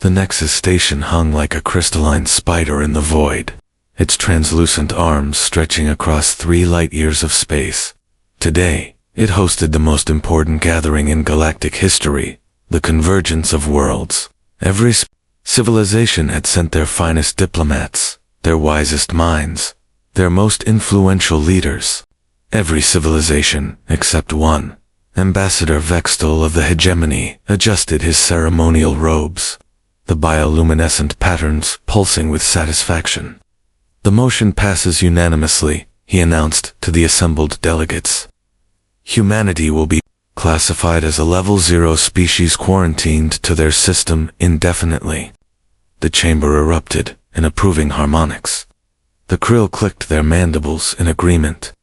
The Nexus station hung like a crystalline spider in the void, its translucent arms stretching across 3 light-years of space. Today, it hosted the most important gathering in galactic history, the convergence of worlds. Every civilization had sent their finest diplomats, their wisest minds, their most influential leaders. Every civilization, except one, Ambassador Vextal of the hegemony, adjusted his ceremonial robes, the bioluminescent patterns pulsing with satisfaction. The motion passes unanimously, he announced to the assembled delegates. Humanity will be classified as a level 0 species quarantined to their system indefinitely. The chamber erupted in approving harmonics. The krill clicked their mandibles in agreement.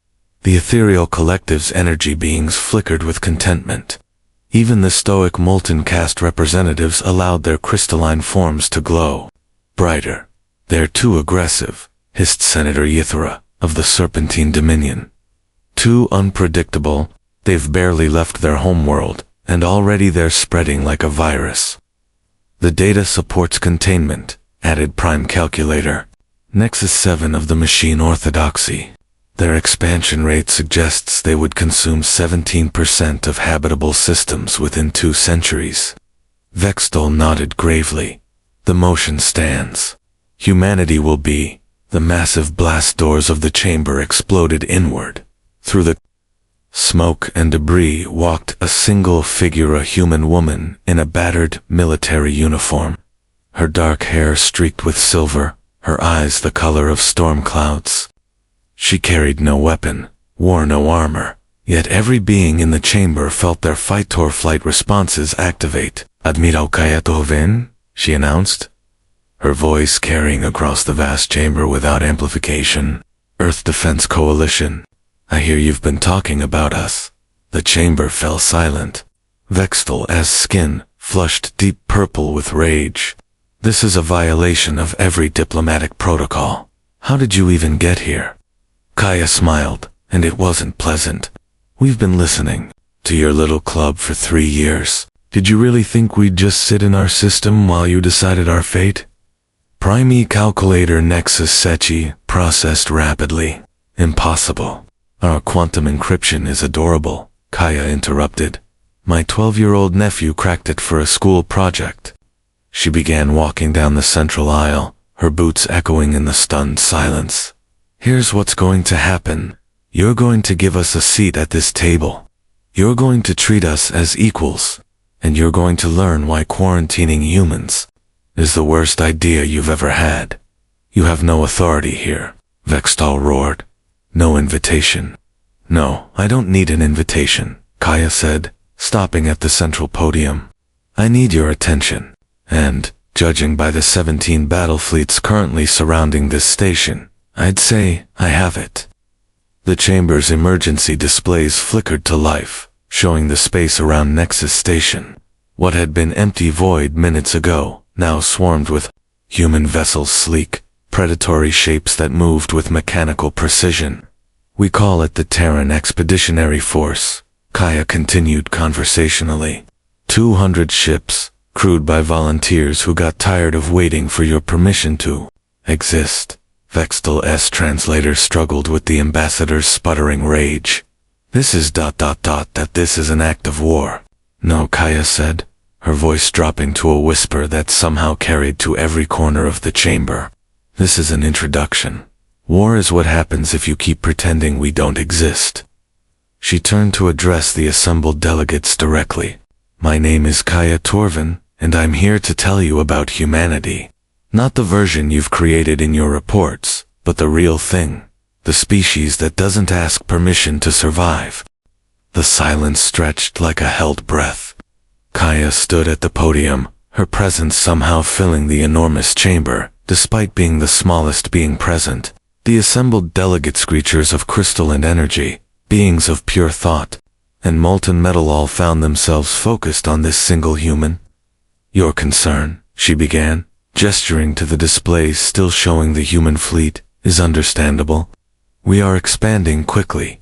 The ethereal collective's energy beings flickered with contentment. Even the stoic molten caste representatives allowed their crystalline forms to glow brighter. "They're too aggressive," hissed Senator Yithra of the Serpentine Dominion. "Too unpredictable. They've barely left their homeworld, and already they're spreading like a virus." "The data supports containment," added Prime Calculator. "Nexus 7 of the machine orthodoxy. Their expansion rate suggests they would consume 17% of habitable systems within 2 centuries. Vextal nodded gravely. "The motion stands. Humanity will be..." The massive blast doors of the chamber exploded inward. Through the smoke and debris walked a single figure, a human woman in a battered military uniform. Her dark hair streaked with silver, her eyes the color of storm clouds. She carried no weapon, wore no armor, yet every being in the chamber felt their fight-or-flight responses activate. "Admiral Kayatoven," she announced, her voice carrying across the vast chamber without amplification. "Earth Defense Coalition, I hear you've been talking about us." The chamber fell silent. Vextal's skin flushed deep purple with rage. "This is a violation of every diplomatic protocol. How did you even get here?" Kaya smiled, and it wasn't pleasant. "We've been listening to your little club for 3 years. Did you really think we'd just sit in our system while you decided our fate?" Prime Calculator Nexus Sechi processed rapidly. "Impossible. Our quantum encryption is adorable," Kaya interrupted. "My 12-year-old nephew cracked it for a school project." She began walking down the central aisle, her boots echoing in the stunned silence. "Here's what's going to happen. You're going to give us a seat at this table. You're going to treat us as equals, and you're going to learn why quarantining humans is the worst idea you've ever had. You have no authority here," Vextal roared. "No invitation." "No, I don't need an invitation," Kaya said, stopping at the central podium. "I need your attention, and, judging by the 17 battle fleets currently surrounding this station, I'd say I have it." The chamber's emergency displays flickered to life, showing the space around Nexus Station. What had been empty void minutes ago now swarmed with human vessels, sleek, predatory shapes that moved with mechanical precision. "We call it the Terran Expeditionary Force," Kaya continued conversationally. 200 ships, crewed by volunteers who got tired of waiting for your permission to exist. Vextal's translator struggled with the ambassador's sputtering rage. "This is ... that this is an act of war." "No," Kaya said, her voice dropping to a whisper that somehow carried to every corner of the chamber. "This is an introduction. War is what happens if you keep pretending we don't exist." She turned to address the assembled delegates directly. "My name is Kaya Torvin, and I'm here to tell you about humanity. Not the version you've created in your reports, but the real thing. The species that doesn't ask permission to survive." The silence stretched like a held breath. Kaya stood at the podium, her presence somehow filling the enormous chamber, despite being the smallest being present. The assembled delegates, creatures of crystal and energy, beings of pure thought, and molten metal, all found themselves focused on this single human. "Your concern," she began, gesturing to the displays still showing the human fleet, "is understandable. We are expanding quickly.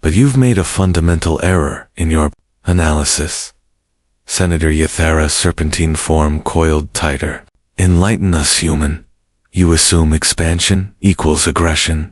But you've made a fundamental error in your analysis. Senator Yathara serpentine form coiled tighter. Enlighten us, human. You assume expansion equals aggression.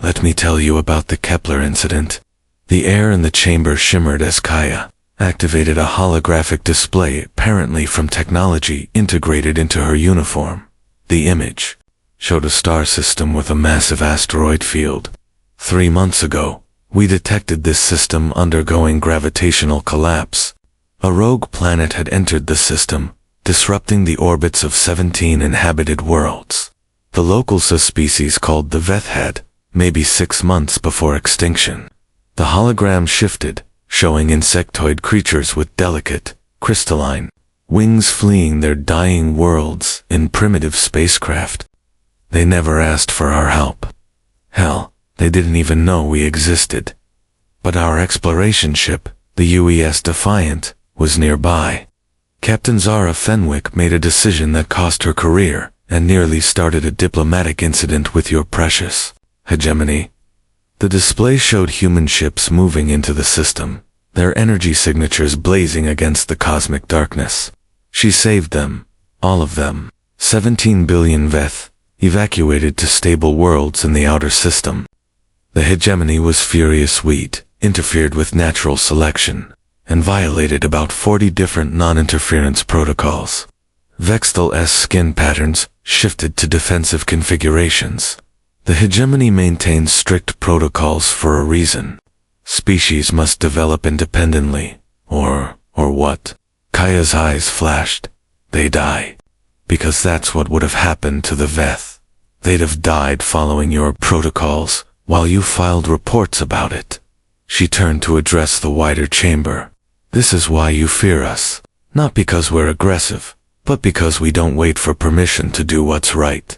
Let me tell you about the Kepler incident. The air in the chamber shimmered as Kaya activated a holographic display apparently from technology integrated into her uniform. The image showed a star system with a massive asteroid field. 3 months ago, we detected this system undergoing gravitational collapse. A rogue planet had entered the system, disrupting the orbits of 17 inhabited worlds. The local subspecies called the Veth had, maybe 6 months before extinction. The hologram shifted, showing insectoid creatures with delicate, crystalline wings fleeing their dying worlds in primitive spacecraft. They never asked for our help. Hell, they didn't even know we existed. But our exploration ship, the UES Defiant, was nearby. Captain Zara Fenwick made a decision that cost her career and nearly started a diplomatic incident with your precious hegemony. The display showed human ships moving into the system, their energy signatures blazing against the cosmic darkness. She saved them, all of them, 17 billion Veth, evacuated to stable worlds in the outer system. The hegemony was furious. We'd interfered with natural selection and violated about 40 different non-interference protocols. Vextal's skin patterns shifted to defensive configurations. The hegemony maintains strict protocols for a reason. Species must develop independently, or what? Kaya's eyes flashed. They die. Because that's what would have happened to the Veth. They'd have died following your protocols, while you filed reports about it. She turned to address the wider chamber. This is why you fear us. Not because we're aggressive, but because we don't wait for permission to do what's right.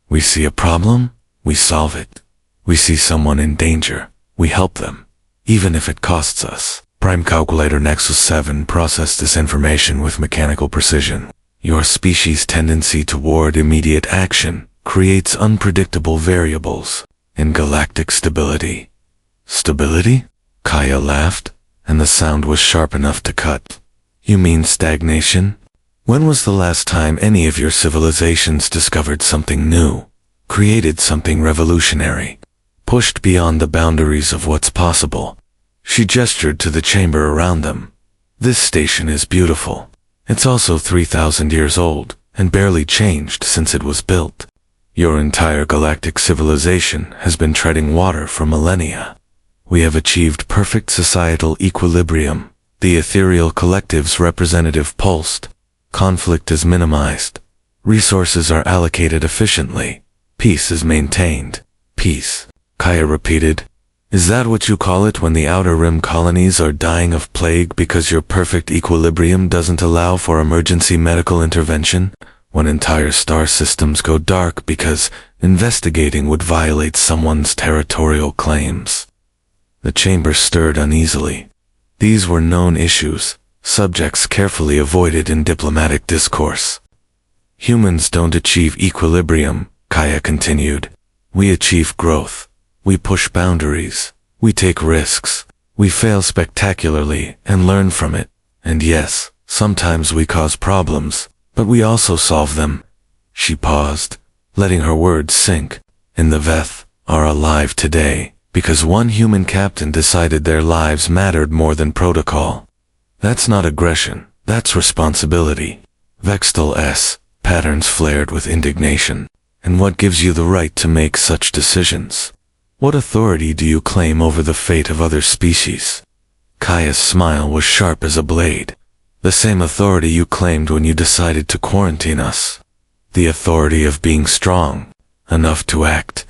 We see a problem, we solve it. We see someone in danger, we help them, even if it costs us. Prime Calculator Nexus 7 processed this information with mechanical precision. Your species' tendency toward immediate action creates unpredictable variables in galactic stability. Stability? Kaya laughed, and the sound was sharp enough to cut. You mean stagnation? When was the last time any of your civilizations discovered something new, created something revolutionary, pushed beyond the boundaries of what's possible? She gestured to the chamber around them. This station is beautiful. It's also 3,000 years old, and barely changed since it was built. Your entire galactic civilization has been treading water for millennia. We have achieved perfect societal equilibrium. The ethereal collective's representative pulsed. Conflict is minimized. Resources are allocated efficiently. Peace is maintained. Peace, Kaya repeated. Is that what you call it when the Outer Rim colonies are dying of plague because your perfect equilibrium doesn't allow for emergency medical intervention? When entire star systems go dark because investigating would violate someone's territorial claims? The chamber stirred uneasily. These were known issues, subjects carefully avoided in diplomatic discourse. Humans don't achieve equilibrium, Kaya continued. We achieve growth. We push boundaries. We take risks. We fail spectacularly and learn from it. And yes, sometimes we cause problems, but we also solve them. She paused, letting her words sink. And the Veth are alive today because one human captain decided their lives mattered more than protocol. That's not aggression, that's responsibility. Vextal's patterns flared with indignation. And what gives you the right to make such decisions? What authority do you claim over the fate of other species? Kaya's smile was sharp as a blade. The same authority you claimed when you decided to quarantine us. The authority of being strong, enough to act.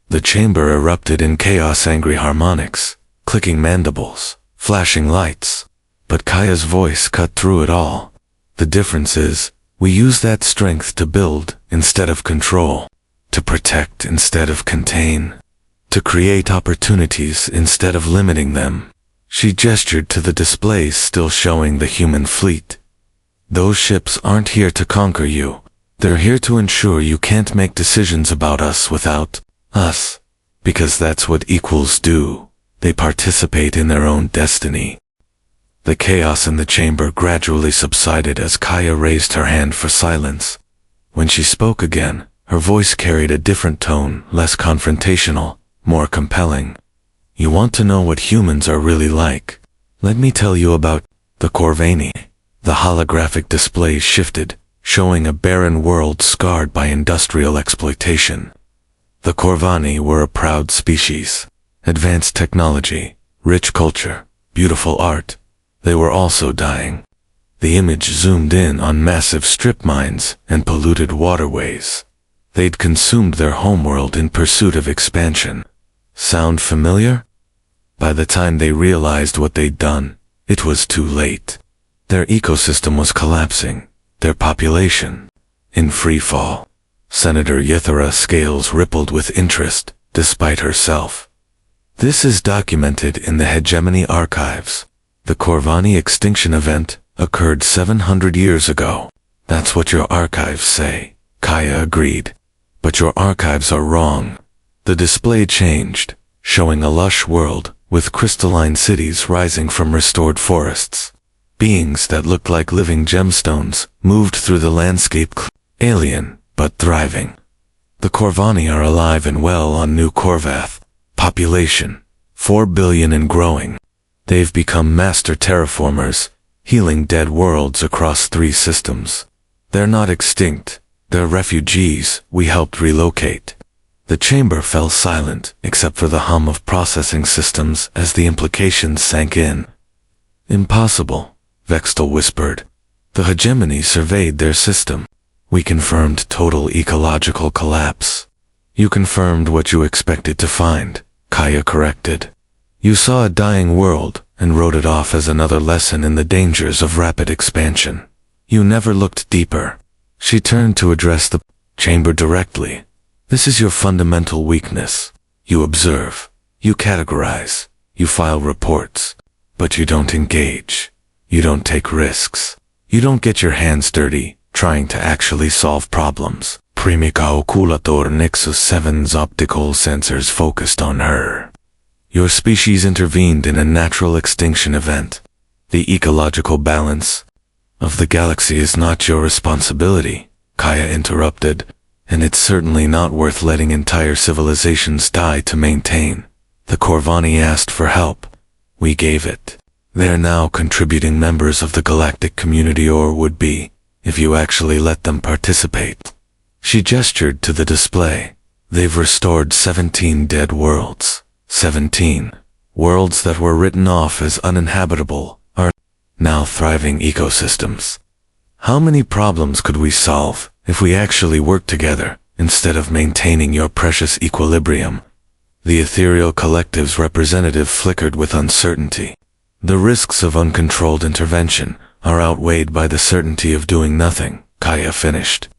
The chamber erupted in chaos-angry harmonics, clicking mandibles, flashing lights. But Kaya's voice cut through it all. The difference is, we use that strength to build instead of control, to protect instead of contain, to create opportunities instead of limiting them. She gestured to the displays still showing the human fleet. Those ships aren't here to conquer you. They're here to ensure you can't make decisions about us without us. Because that's what equals do. They participate in their own destiny. The chaos in the chamber gradually subsided as Kaya raised her hand for silence. When she spoke again, her voice carried a different tone, less confrontational, more compelling. You want to know what humans are really like? Let me tell you about the Corvani. The holographic display shifted, showing a barren world scarred by industrial exploitation. The Corvani were a proud species. Advanced technology, rich culture, beautiful art. They were also dying. The image zoomed in on massive strip mines and polluted waterways. They'd consumed their homeworld in pursuit of expansion. Sound familiar? By the time they realized what they'd done, it was too late. Their ecosystem was collapsing, their population in free fall. Senator Yithara's scales rippled with interest, despite herself. This is documented in the Hegemony archives. The Corvani extinction event occurred 700 years ago. That's what your archives say, Kaya agreed. But your archives are wrong. The display changed, showing a lush world with crystalline cities rising from restored forests. Beings that looked like living gemstones moved through the landscape, alien but thriving. The Corvani are alive and well on New Corvath. Population 4 billion and growing. They've become master terraformers, healing dead worlds across 3 systems. They're not extinct, they're refugees we helped relocate. The chamber fell silent except for the hum of processing systems as the implications sank in. Impossible, Vextal whispered. The Hegemony surveyed their system. We confirmed total ecological collapse. You confirmed what you expected to find, Kaya corrected. You saw a dying world and wrote it off as another lesson in the dangers of rapid expansion. You never looked deeper. She turned to address the chamber directly. This is your fundamental weakness. You observe, you categorize, you file reports, but you don't engage. You don't take risks. You don't get your hands dirty trying to actually solve problems. Primica Oculator Nexus 7's optical sensors focused on her. Your species intervened in a natural extinction event. The ecological balance of the galaxy is not your responsibility, Kaya interrupted, and it's certainly not worth letting entire civilizations die to maintain. The Corvani asked for help. We gave it. They're now contributing members of the galactic community, or would be, if you actually let them participate. She gestured to the display. They've restored 17 dead worlds. 17 worlds that were written off as uninhabitable are now thriving ecosystems. How many problems could we solve if we actually worked together instead of maintaining your precious equilibrium? The ethereal collective's representative flickered with uncertainty. The risks of uncontrolled intervention are outweighed by the certainty of doing nothing, Kaya finished.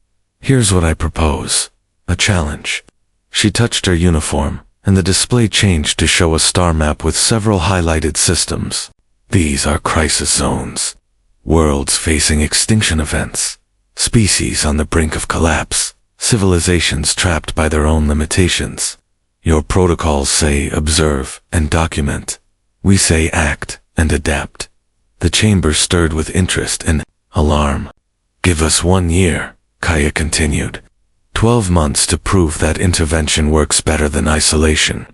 Here's what I propose. A challenge. She touched her uniform, and the display changed to show a star map with several highlighted systems. These are crisis zones. Worlds facing extinction events. Species on the brink of collapse. Civilizations trapped by their own limitations. Your protocols say observe and document. We say act and adapt. The chamber stirred with interest and alarm. Give us 1 year, Kaya continued. 12 months to prove that intervention works better than isolation.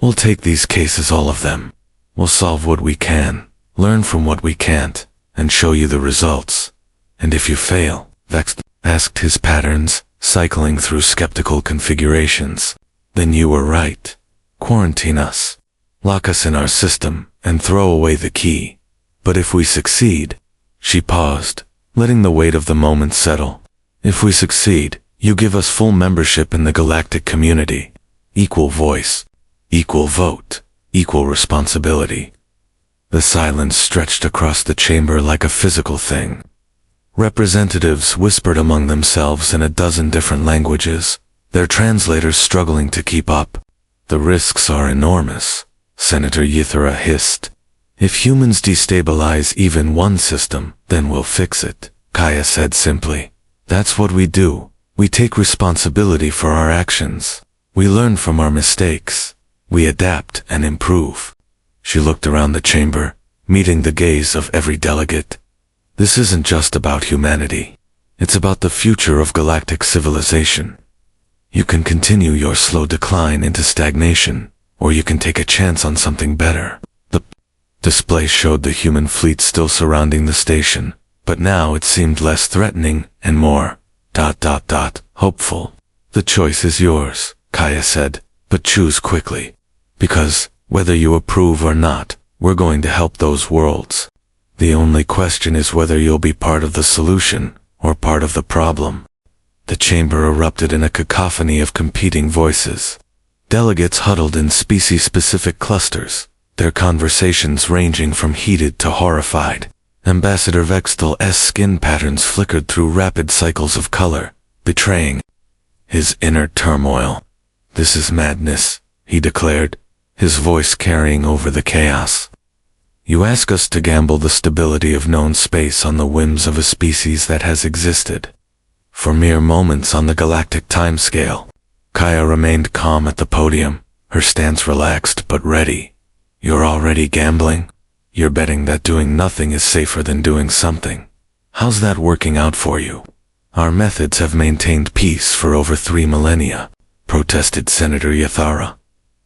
We'll take these cases, all of them. We'll solve what we can, learn from what we can't, and show you the results. And if you fail, Vex asked his patterns, cycling through skeptical configurations, then you were right. Quarantine us. Lock us in our system, and throw away the key. But if we succeed, she paused, letting the weight of the moment settle. If we succeed, you give us full membership in the galactic community. Equal voice, equal vote, equal responsibility. The silence stretched across the chamber like a physical thing. Representatives whispered among themselves in a dozen different languages, their translators struggling to keep up. The risks are enormous, Senator Yithara hissed. If humans destabilize even one system, then we'll fix it, Kaya said simply. That's what we do. We take responsibility for our actions. We learn from our mistakes. We adapt and improve. She looked around the chamber, meeting the gaze of every delegate. This isn't just about humanity. It's about the future of galactic civilization. You can continue your slow decline into stagnation, or you can take a chance on something better. The display showed the human fleet still surrounding the station, but now it seemed less threatening and more hopeful. The choice is yours, Kaya said, but choose quickly. Because, whether you approve or not, we're going to help those worlds. The only question is whether you'll be part of the solution, or part of the problem. The chamber erupted in a cacophony of competing voices. Delegates huddled in species-specific clusters, their conversations ranging from heated to horrified. Ambassador Vextal's skin patterns flickered through rapid cycles of color, betraying his inner turmoil. "This is madness," he declared, his voice carrying over the chaos. "You ask us to gamble the stability of known space on the whims of a species that has existed for mere moments on the galactic timescale." Kaya remained calm at the podium, her stance relaxed but ready. "You're already gambling? You're betting that doing nothing is safer than doing something. How's that working out for you?" "Our methods have maintained peace for over 3 millennia, protested Senator Yathara.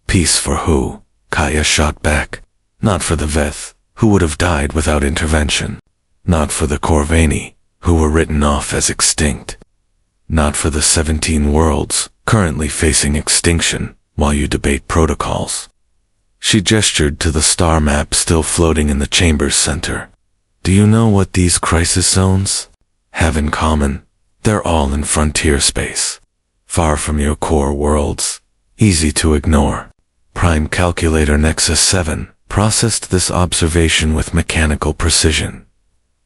"Peace for who?" Kaya shot back. "Not for the Veth, who would have died without intervention. Not for the Corvani, who were written off as extinct. Not for the 17 worlds, currently facing extinction, while you debate protocols." She gestured to the star map still floating in the chamber's center. "Do you know what these crisis zones have in common? They're all in frontier space, far from your core worlds, easy to ignore." Prime Calculator Nexus 7 processed this observation with mechanical precision.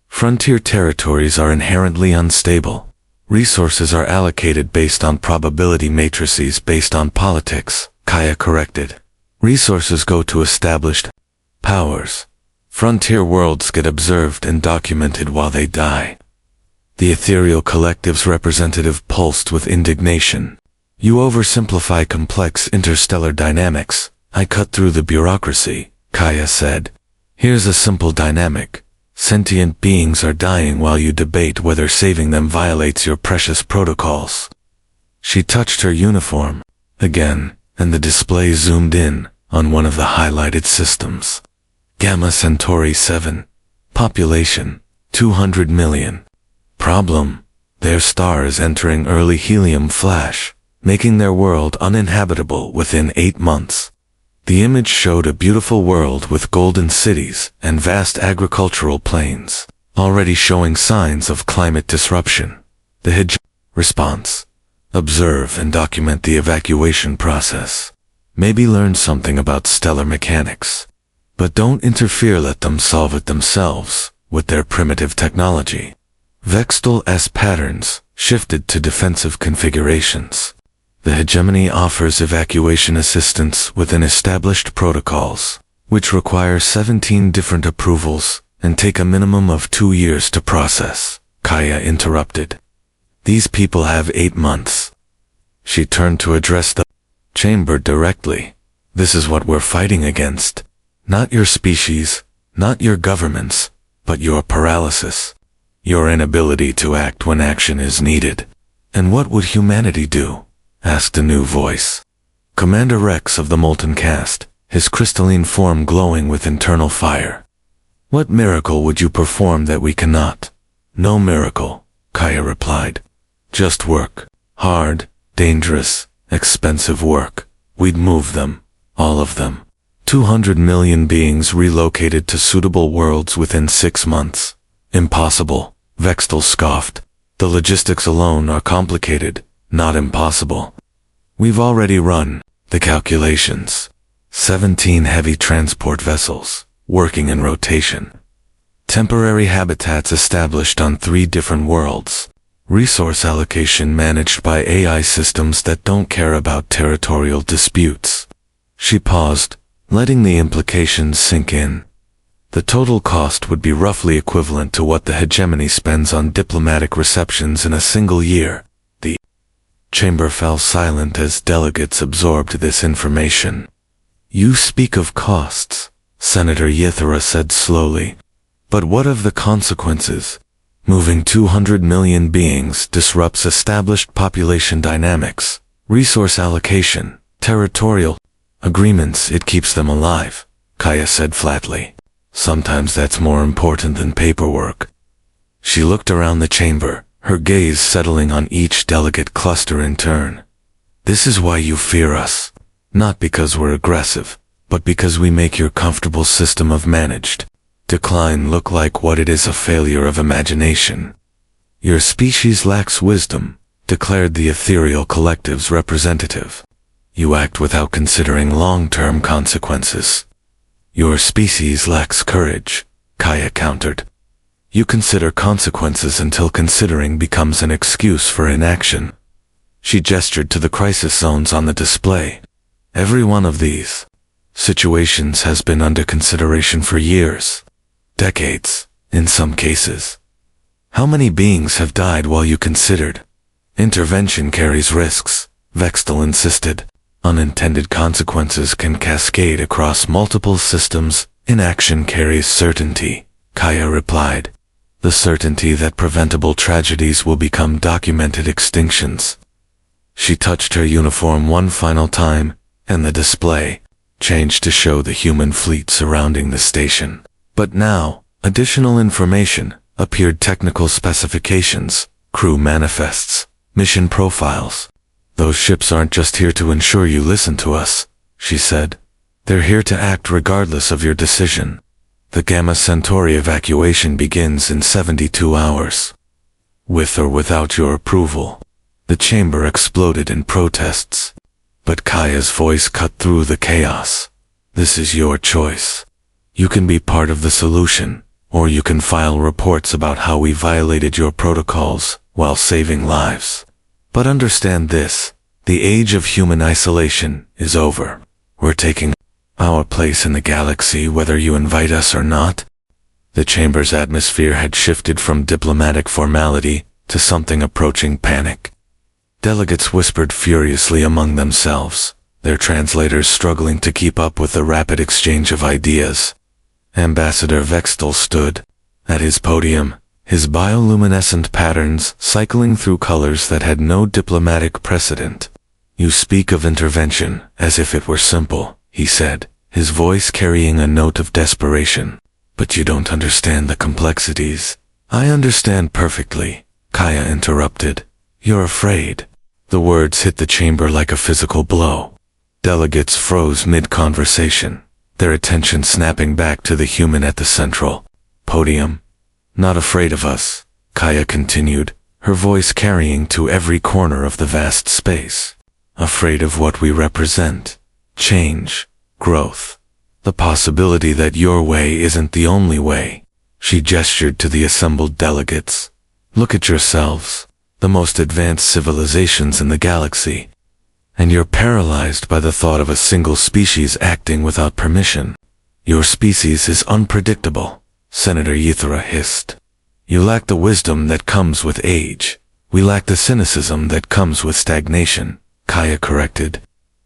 Frontier territories are inherently unstable. Resources are allocated based on probability matrices based on politics, Kaya corrected. Resources go to established powers. Frontier worlds get observed and documented while they die. The ethereal collective's representative pulsed with indignation. "You oversimplify complex interstellar dynamics." "I cut through the bureaucracy," Kaya said. "Here's a simple dynamic. Sentient beings are dying while you debate whether saving them violates your precious protocols." She touched her uniform again, and the display zoomed in on one of the highlighted systems. Gamma Centauri 7. Population, 200 million. Problem: their star is entering early helium flash, making their world uninhabitable within 8 months. The image showed a beautiful world with golden cities and vast agricultural plains, already showing signs of climate disruption. The HFY response: observe and document the evacuation process. Maybe learn something about stellar mechanics. But don't interfere, let them solve it themselves, with their primitive technology. Vextal's patterns shifted to defensive configurations. The hegemony offers evacuation assistance within established protocols, which require 17 different approvals and take a minimum of 2 years to process, Kaya interrupted. These people have 8 months. She turned to address the chamber directly. This is what we're fighting against. Not your species, not your governments, but your paralysis. Your inability to act when action is needed. "And what would humanity do?" asked a new voice. Commander Rex of the Molten Caste, his crystalline form glowing with internal fire. "What miracle would you perform that we cannot?" "No miracle," Kaya replied. "Just work. Hard, dangerous, expensive work. We'd move them, all of them. 200 million beings relocated to suitable worlds within 6 months. Impossible," Vextal scoffed. "The logistics alone are complicated, not impossible. We've already run the calculations. 17 heavy transport vessels, working in rotation. Temporary habitats established on 3 different worlds. Resource allocation managed by AI systems that don't care about territorial disputes." She paused, letting the implications sink in. The total cost would be roughly equivalent to what the hegemony spends on diplomatic receptions in a single year. The chamber fell silent as delegates absorbed this information. "You speak of costs," Senator Yithra said slowly. But what of the consequences? Moving 200 million beings disrupts established population dynamics, resource allocation, territorial agreements. It keeps them alive, Kaya said flatly. Sometimes that's more important than paperwork. She looked around the chamber, her gaze settling on each delegate cluster in turn. This is why you fear us. Not because we're aggressive, but because we make your comfortable system of managed decline look like what it is, a failure of imagination. Your species lacks wisdom, declared the ethereal collective's representative. You act without considering long-term consequences. Your species lacks courage, Kaya countered. You consider consequences until considering becomes an excuse for inaction. She gestured to the crisis zones on the display. Every one of these situations has been under consideration for years, decades, in some cases. How many beings have died while you considered? Intervention carries risks, Vextel insisted. Unintended consequences can cascade across multiple systems. Inaction carries certainty, Kaya replied. The certainty that preventable tragedies will become documented extinctions. She touched her uniform one final time, and the display changed to show the human fleet surrounding the station. But now, additional information appeared: technical specifications, crew manifests, mission profiles. Those ships aren't just here to ensure you listen to us, she said. They're here to act regardless of your decision. The Gamma Centauri evacuation begins in 72 hours. With or without your approval. The chamber exploded in protests. But Kaya's voice cut through the chaos. This is your choice. You can be part of the solution, or you can file reports about how we violated your protocols while saving lives. But understand this, the age of human isolation is over. We're taking our place in the galaxy whether you invite us or not. The chamber's atmosphere had shifted from diplomatic formality to something approaching panic. Delegates whispered furiously among themselves, their translators struggling to keep up with the rapid exchange of ideas. Ambassador Vextel stood at his podium, his bioluminescent patterns cycling through colors that had no diplomatic precedent. You speak of intervention as if it were simple, he said, his voice carrying a note of desperation. But you don't understand the complexities. I understand perfectly, Kaya interrupted. You're afraid. The words hit the chamber like a physical blow. Delegates froze mid-conversation, their attention snapping back to the human at the central podium. Not afraid of us, Kaya continued, her voice carrying to every corner of the vast space. Afraid of what we represent. Change, growth. The possibility that your way isn't the only way. She gestured to the assembled delegates. Look at yourselves, the most advanced civilizations in the galaxy. And you're paralyzed by the thought of a single species acting without permission. Your species is unpredictable, Senator Yithra hissed. You lack the wisdom that comes with age. We lack the cynicism that comes with stagnation, Kaya corrected.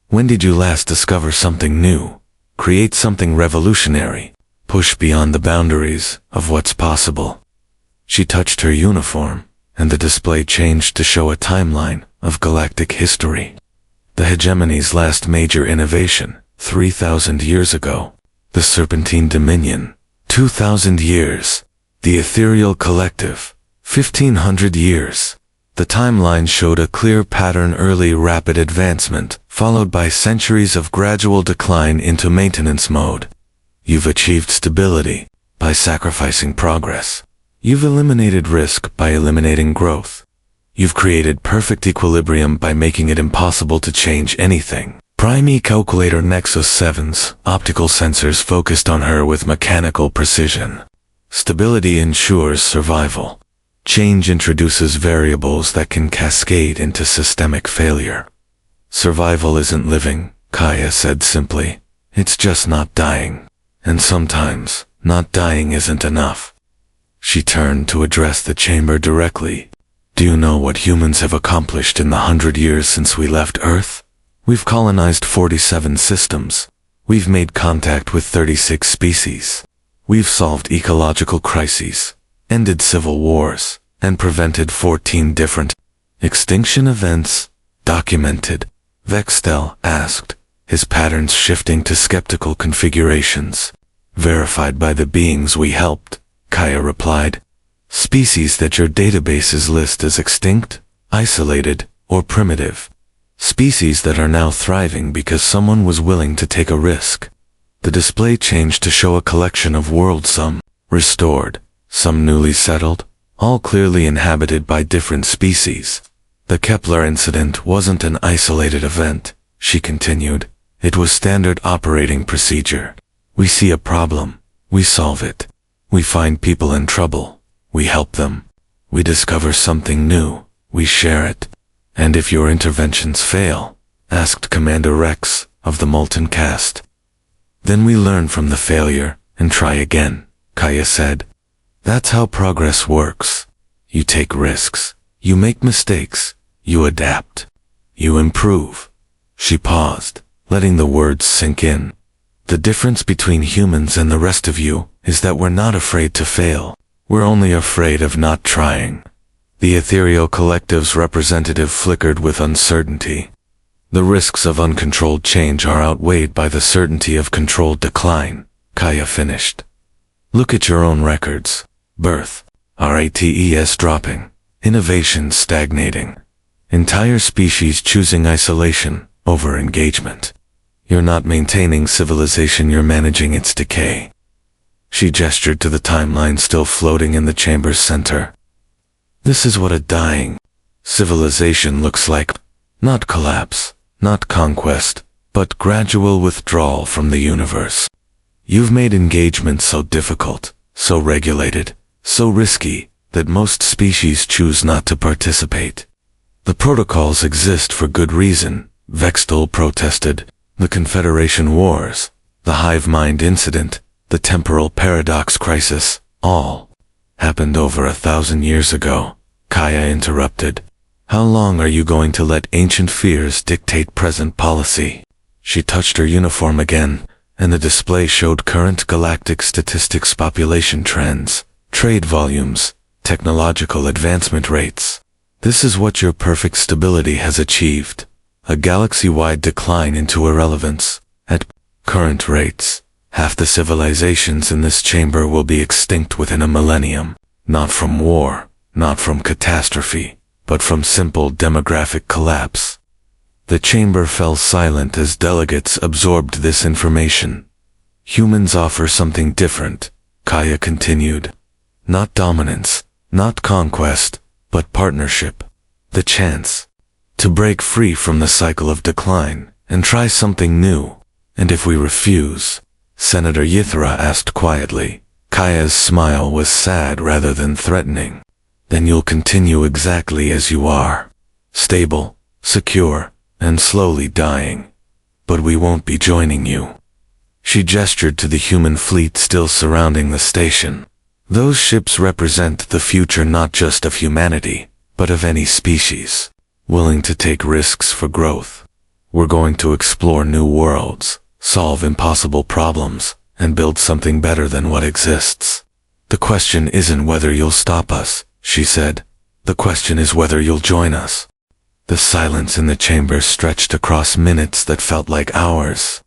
When did you last discover something new? Create something revolutionary? Push beyond the boundaries of what's possible? She touched her uniform, and the display changed to show a timeline of galactic history. The hegemony's last major innovation, 3,000 years ago. The Serpentine Dominion, 2,000 years. The Ethereal Collective, 1,500 years. The timeline showed a clear pattern: early rapid advancement, followed by centuries of gradual decline into maintenance mode. You've achieved stability by sacrificing progress. You've eliminated risk by eliminating growth. You've created perfect equilibrium by making it impossible to change anything. Prime Calculator Nexus 7's optical sensors focused on her with mechanical precision. Stability ensures survival. Change introduces variables that can cascade into systemic failure. Survival isn't living, Kaya said simply. It's just not dying. And sometimes, not dying isn't enough. She turned to address the chamber directly. Do you know what humans have accomplished in the 100 years since we left Earth? We've colonized 47 systems. We've made contact with 36 species. We've solved ecological crises, ended civil wars, and prevented 14 different extinction events. Documented, Vextel asked, his patterns shifting to skeptical configurations. Verified by the beings we helped, Kaya replied. Species that your databases list as extinct, isolated, or primitive. Species that are now thriving because someone was willing to take a risk. The display changed to show a collection of worlds, some restored, some newly settled, all clearly inhabited by different species. The Kepler incident wasn't an isolated event, she continued. It was standard operating procedure. We see a problem, we solve it. We find people in trouble, we help them. We discover something new, we share it. And if your interventions fail, asked Commander Rex of the Molten Cast. Then we learn from the failure and try again, Kaya said. That's how progress works. You take risks, you make mistakes, you adapt, you improve. She paused, letting the words sink in. The difference between humans and the rest of you is that we're not afraid to fail. We're only afraid of not trying. The ethereal collective's representative flickered with uncertainty. The risks of uncontrolled change are outweighed by the certainty of controlled decline, Kaya finished. Look at your own records. Birth, rates dropping, innovation stagnating. Entire species choosing isolation over engagement. You're not maintaining civilization, you're managing its decay. She gestured to the timeline still floating in the chamber's center. This is what a dying civilization looks like. Not collapse, not conquest, but gradual withdrawal from the universe. You've made engagement so difficult, so regulated, so risky, that most species choose not to participate. The protocols exist for good reason, Vextel protested. The Confederation Wars, the hive mind incident, the temporal paradox crisis, all happened over 1,000 years ago, Kaya interrupted. How long are you going to let ancient fears dictate present policy? She touched her uniform again, and the display showed current galactic statistics, population trends, trade volumes, technological advancement rates. This is what your perfect stability has achieved. A galaxy-wide decline into irrelevance. At current rates, half the civilizations in this chamber will be extinct within a millennium. Not from war, not from catastrophe, but from simple demographic collapse. The chamber fell silent as delegates absorbed this information. Humans offer something different, Kaya continued. Not dominance, not conquest, but partnership. The chance to break free from the cycle of decline and try something new. And if we refuse? Senator Yithra asked quietly. Kaya's smile was sad rather than threatening. Then you'll continue exactly as you are. Stable, secure, and slowly dying. But we won't be joining you. She gestured to the human fleet still surrounding the station. Those ships represent the future not just of humanity, but of any species, willing to take risks for growth. We're going to explore new worlds, solve impossible problems, and build something better than what exists. The question isn't whether you'll stop us, she said. The question is whether you'll join us. The silence in the chamber stretched across minutes that felt like hours.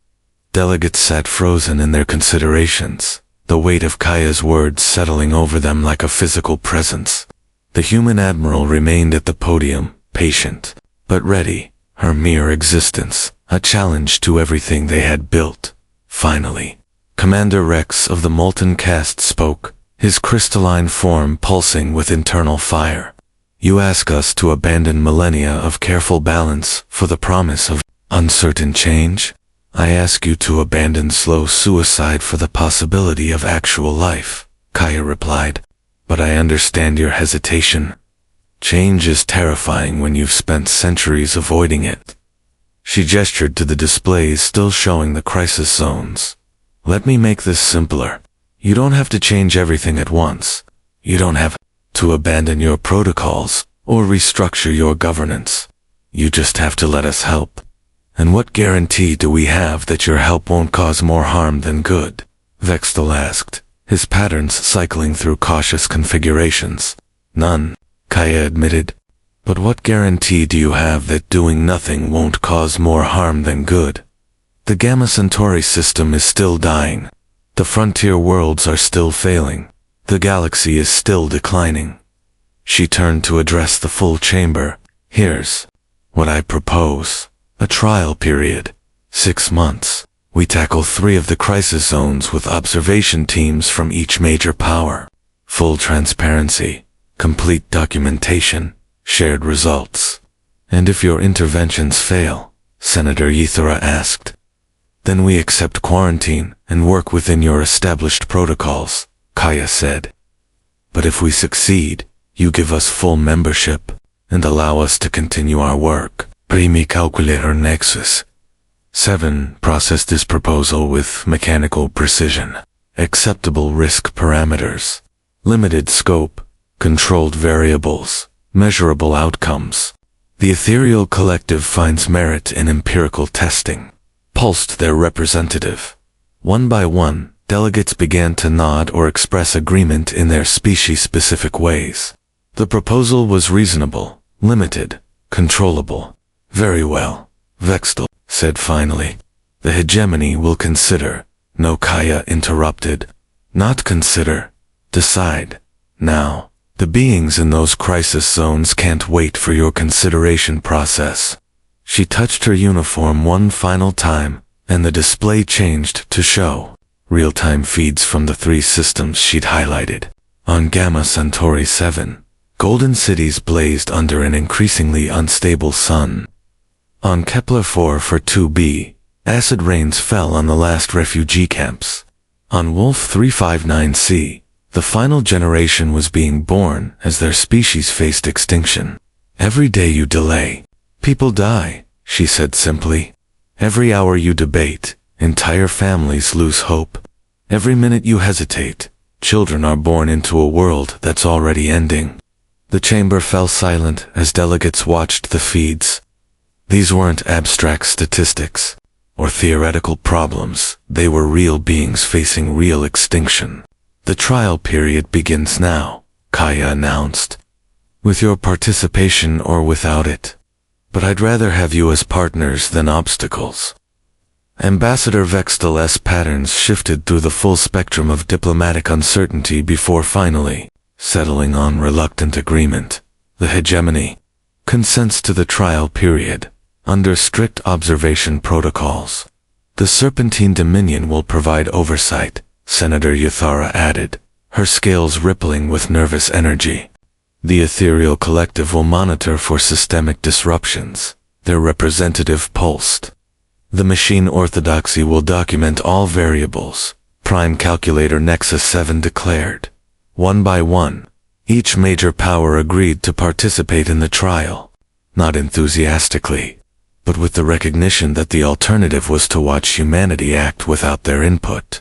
Delegates sat frozen in their considerations, the weight of Kaya's words settling over them like a physical presence. The human admiral remained at the podium, patient, but ready, her mere existence, a challenge to everything they had built. Finally, Commander Rex of the Molten Cast spoke, his crystalline form pulsing with internal fire. You ask us to abandon millennia of careful balance for the promise of uncertain change? I ask you to abandon slow suicide for the possibility of actual life, Kaya replied. But I understand your hesitation. Change is terrifying when you've spent centuries avoiding it. She gestured to the displays still showing the crisis zones. Let me make this simpler. You don't have to change everything at once. You don't have to abandon your protocols or restructure your governance. You just have to let us help. And what guarantee do we have that your help won't cause more harm than good? Vextal asked, his patterns cycling through cautious configurations. None, Kaya admitted. But what guarantee do you have that doing nothing won't cause more harm than good? The Gamma Centauri system is still dying. The frontier worlds are still failing. The galaxy is still declining. She turned to address the full chamber. Here's what I propose. A trial period. 6 months. We tackle 3 of the crisis zones with observation teams from each major power. Full transparency. Complete documentation. Shared results. And if your interventions fail, Senator Ythra asked, then we accept quarantine and work within your established protocols, Kaya said. But if we succeed, you give us full membership and allow us to continue our work. Primi calculator Nexus 7. Process this proposal with mechanical precision. Acceptable risk parameters. Limited scope. Controlled variables. Measurable outcomes. The ethereal collective finds merit in empirical testing. Pulsed their representative. One by one, delegates began to nod or express agreement in their species-specific ways. The proposal was reasonable, limited, controllable. Very well, Vextal said finally. The hegemony will consider. No, Kaya interrupted. Not consider. Decide. Now. The beings in those crisis zones can't wait for your consideration process. She touched her uniform one final time, and the display changed to show real-time feeds from the 3 systems she'd highlighted. On Gamma Centauri 7, golden cities blazed under an increasingly unstable sun. On Kepler 4 for 2b, acid rains fell on the last refugee camps. On Wolf 359c, the final generation was being born as their species faced extinction. Every day you delay, people die, she said simply. Every hour you debate, entire families lose hope. Every minute you hesitate, children are born into a world that's already ending. The chamber fell silent as delegates watched the feeds. These weren't abstract statistics or theoretical problems. They were real beings facing real extinction. The trial period begins now, Kaya announced. With your participation or without it. But I'd rather have you as partners than obstacles. Ambassador Vextal's patterns shifted through the full spectrum of diplomatic uncertainty before finally settling on reluctant agreement. The hegemony consents to the trial period under strict observation protocols. The Serpentine Dominion will provide oversight, Senator Ythra added, her scales rippling with nervous energy. The ethereal collective will monitor for systemic disruptions, their representative pulsed. The machine orthodoxy will document all variables, Prime Calculator Nexus 7 declared. One by one, each major power agreed to participate in the trial, not enthusiastically, but with the recognition that the alternative was to watch humanity act without their input.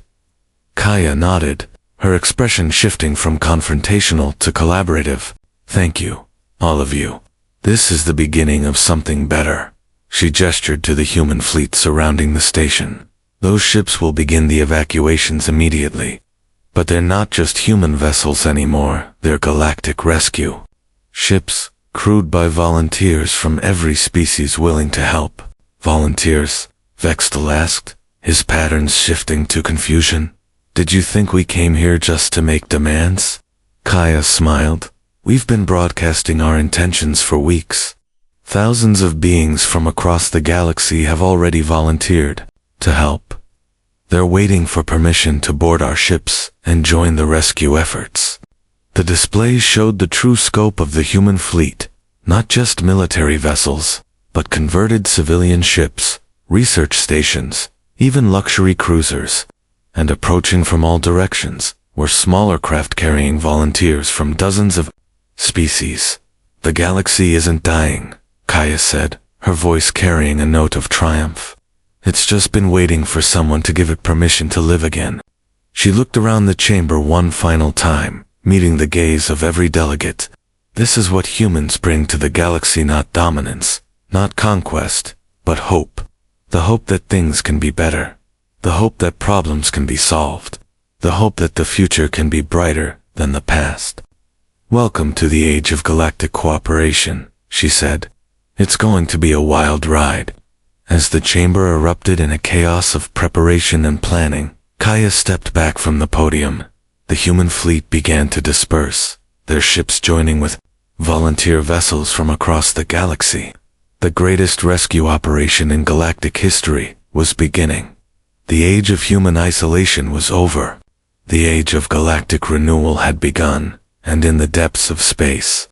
Kaya nodded, her expression shifting from confrontational to collaborative. Thank you, all of you. This is the beginning of something better. She gestured to the human fleet surrounding the station. Those ships will begin the evacuations immediately. But they're not just human vessels anymore, they're galactic rescue ships, crewed by volunteers from every species willing to help. Volunteers? Vextal asked, his patterns shifting to confusion. Did you think we came here just to make demands? Kaya smiled. We've been broadcasting our intentions for weeks. Thousands of beings from across the galaxy have already volunteered to help. They're waiting for permission to board our ships and join the rescue efforts. The displays showed the true scope of the human fleet, not just military vessels, but converted civilian ships, research stations, even luxury cruisers. And approaching from all directions were smaller craft carrying volunteers from dozens of species. The galaxy isn't dying, Kaya said, her voice carrying a note of triumph. It's just been waiting for someone to give it permission to live again. She looked around the chamber one final time, meeting the gaze of every delegate. This is what humans bring to the galaxy, not dominance, not conquest, but hope. The hope that things can be better. The hope that problems can be solved. The hope that the future can be brighter than the past. Welcome to the age of galactic cooperation, she said. It's going to be a wild ride. As the chamber erupted in a chaos of preparation and planning, Kaya stepped back from the podium. The human fleet began to disperse, their ships joining with volunteer vessels from across the galaxy. The greatest rescue operation in galactic history was beginning. The age of human isolation was over. The age of galactic renewal had begun, and in the depths of space,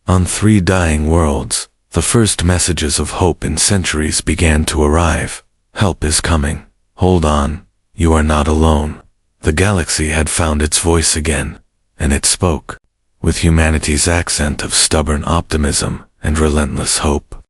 on 3 dying worlds, the first messages of hope in centuries began to arrive. Help is coming. Hold on. You are not alone. The galaxy had found its voice again, and it spoke, with humanity's accent of stubborn optimism and relentless hope.